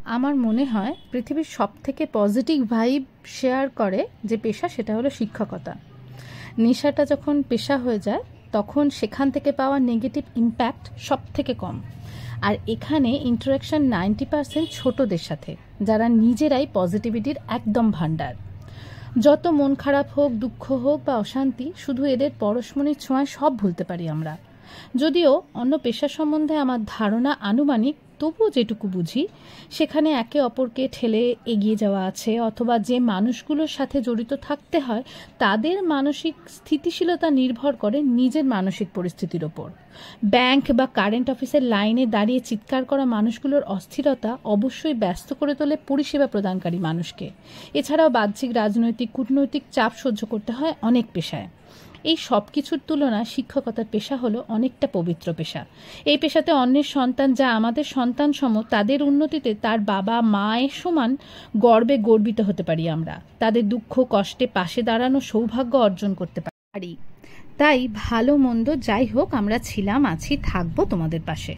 আমার মনে হয় পৃথিবীর সবথেকে পজিটিভ ভাইব শেয়ার করে যে পেশা, সেটা হলো শিক্ষকতা। নেশাটা যখন পেশা হয়ে যায় তখন সেখান থেকে পাওয়া নেগেটিভ ইম্প্যাক্ট সব থেকে কম। আর এখানে ইন্টারাকশন 90% ছোটদের সাথে, যারা নিজেরাই পজিটিভিটির একদম ভান্ডার। যত মন খারাপ হোক, দুঃখ হোক বা অশান্তি, শুধু এদের পরশমণির ছোঁয়ায় সব ভুলতে পারি আমরা। যদিও অন্য পেশা সম্বন্ধে আমার ধারণা আনুমানিক, তবুও যেটুকু বুঝি সেখানে একে অপরকে ঠেলে এগিয়ে যাওয়া আছে, অথবা যে মানুষগুলোর সাথে জড়িত থাকতে হয় তাদের মানসিক স্থিতিশীলতা নির্ভর করে নিজের মানসিক পরিস্থিতির ওপর। ব্যাংক বা কারেন্ট অফিসের লাইনে দাঁড়িয়ে চিৎকার করা মানুষগুলোর অস্থিরতা অবশ্যই ব্যস্ত করে তোলে পরিষেবা প্রদানকারী মানুষকে। এছাড়াও বাহ্যিক রাজনৈতিক, কূটনৈতিক চাপ সহ্য করতে হয় অনেক পেশায়। এই সব কিছুর তুলনায় শিক্ষকতার পেশা হলো অনেকটা পবিত্র পেশা। এই পেশাতে অন্যের সন্তান, যা আমাদের সন্তান সম, তাদের উন্নতিতে তার বাবা মায়ের সমান গর্বে গর্বিত হতে পারি আমরা। তাদের দুঃখ কষ্টে পাশে দাঁড়ানো সৌভাগ্য অর্জন করতে পারি। তাই ভালো মন্দ যাই হোক, আমরা ছিলাম, আছি, থাকবো তোমাদের পাশে।